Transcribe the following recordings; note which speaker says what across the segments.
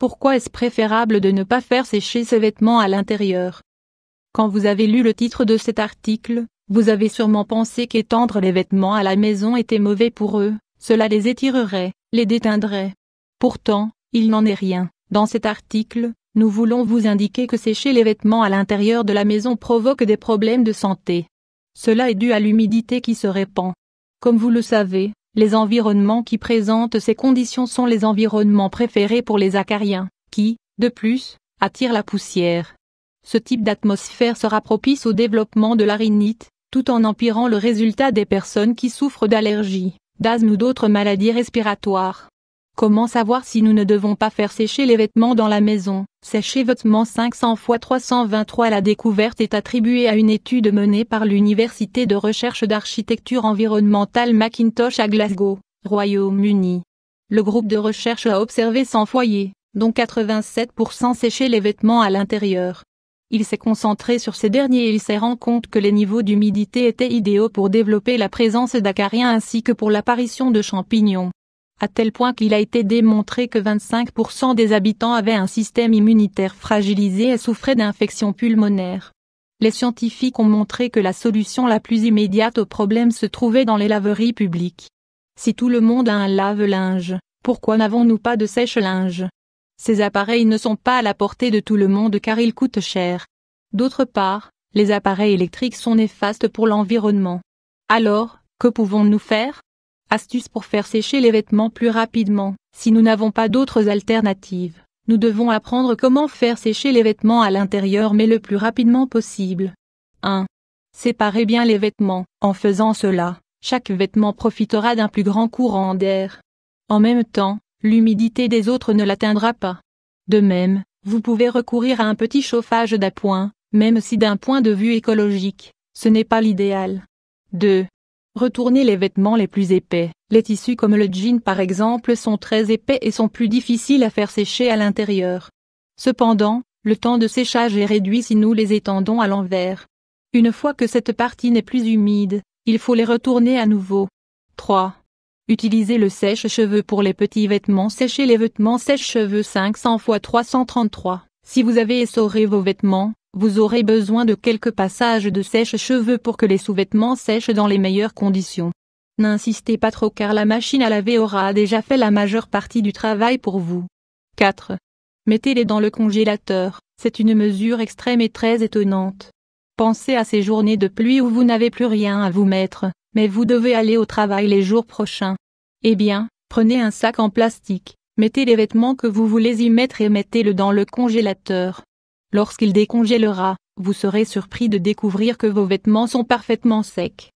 Speaker 1: Pourquoi est-ce préférable de ne pas faire sécher ses vêtements à l'intérieur? Quand vous avez lu le titre de cet article, vous avez sûrement pensé qu'étendre les vêtements à la maison était mauvais pour eux, cela les étirerait, les déteindrait. Pourtant, il n'en est rien. Dans cet article, nous voulons vous indiquer que sécher les vêtements à l'intérieur de la maison provoque des problèmes de santé. Cela est dû à l'humidité qui se répand. Comme vous le savez, les environnements qui présentent ces conditions sont les environnements préférés pour les acariens, qui, de plus, attirent la poussière. Ce type d'atmosphère sera propice au développement de la rhinite, tout en empirant le résultat des personnes qui souffrent d'allergies, d'asthme ou d'autres maladies respiratoires. Comment savoir si nous ne devons pas faire sécher les vêtements dans la maison? Sécher vêtements 500 x 323. La découverte est attribuée à une étude menée par l'Université de recherche d'architecture environnementale Mackintosh à Glasgow, Royaume-Uni. Le groupe de recherche a observé 100 foyers, dont 87% séchaient les vêtements à l'intérieur. Il s'est concentré sur ces derniers et il s'est rendu compte que les niveaux d'humidité étaient idéaux pour développer la présence d'acariens ainsi que pour l'apparition de champignons. À tel point qu'il a été démontré que 25% des habitants avaient un système immunitaire fragilisé et souffraient d'infections pulmonaires. Les scientifiques ont montré que la solution la plus immédiate au problème se trouvait dans les laveries publiques. Si tout le monde a un lave-linge, pourquoi n'avons-nous pas de sèche-linge? Ces appareils ne sont pas à la portée de tout le monde car ils coûtent cher. D'autre part, les appareils électriques sont néfastes pour l'environnement. Alors, que pouvons-nous faire? Astuce pour faire sécher les vêtements plus rapidement. Si nous n'avons pas d'autres alternatives, nous devons apprendre comment faire sécher les vêtements à l'intérieur mais le plus rapidement possible. 1. Séparez bien les vêtements. En faisant cela, chaque vêtement profitera d'un plus grand courant d'air. En même temps, l'humidité des autres ne l'atteindra pas. De même, vous pouvez recourir à un petit chauffage d'appoint, même si d'un point de vue écologique, ce n'est pas l'idéal. 2. Retournez les vêtements les plus épais. Les tissus comme le jean par exemple sont très épais et sont plus difficiles à faire sécher à l'intérieur. Cependant, le temps de séchage est réduit si nous les étendons à l'envers. Une fois que cette partie n'est plus humide, il faut les retourner à nouveau. 3. Utilisez le sèche-cheveux pour les petits vêtements. Séchez les vêtements sèche-cheveux 500 x 333. Si vous avez essoré vos vêtements, vous aurez besoin de quelques passages de sèche-cheveux pour que les sous-vêtements sèchent dans les meilleures conditions. N'insistez pas trop car la machine à laver aura déjà fait la majeure partie du travail pour vous. 4. Mettez-les dans le congélateur. C'est une mesure extrême et très étonnante. Pensez à ces journées de pluie où vous n'avez plus rien à vous mettre, mais vous devez aller au travail les jours prochains. Eh bien, prenez un sac en plastique, mettez les vêtements que vous voulez y mettre et mettez-le dans le congélateur. Lorsqu'il décongélera, vous serez surpris de découvrir que vos vêtements sont parfaitement secs.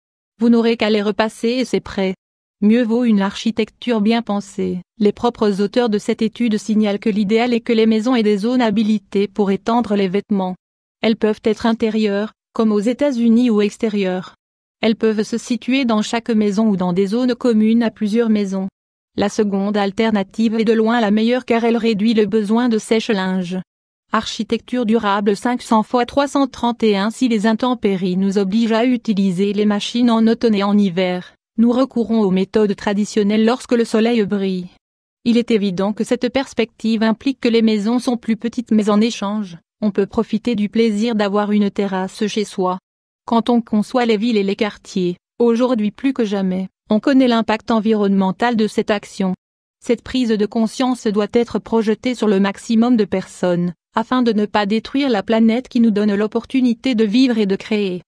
Speaker 1: Vous n'aurez qu'à les repasser et c'est prêt. Mieux vaut une architecture bien pensée. Les propres auteurs de cette étude signalent que l'idéal est que les maisons aient des zones habilitées pour étendre les vêtements. Elles peuvent être intérieures, comme aux États-Unis ou extérieures. Elles peuvent se situer dans chaque maison ou dans des zones communes à plusieurs maisons. La seconde alternative est de loin la meilleure car elle réduit le besoin de sèche-linge. Architecture durable 500 x 331. Si les intempéries nous obligent à utiliser les machines en automne et en hiver, nous recourons aux méthodes traditionnelles lorsque le soleil brille. Il est évident que cette perspective implique que les maisons sont plus petites mais en échange, on peut profiter du plaisir d'avoir une terrasse chez soi. Quand on conçoit les villes et les quartiers, aujourd'hui plus que jamais, on connaît l'impact environnemental de cette action. Cette prise de conscience doit être projetée sur le maximum de personnes, afin de ne pas détruire la planète qui nous donne l'opportunité de vivre et de créer.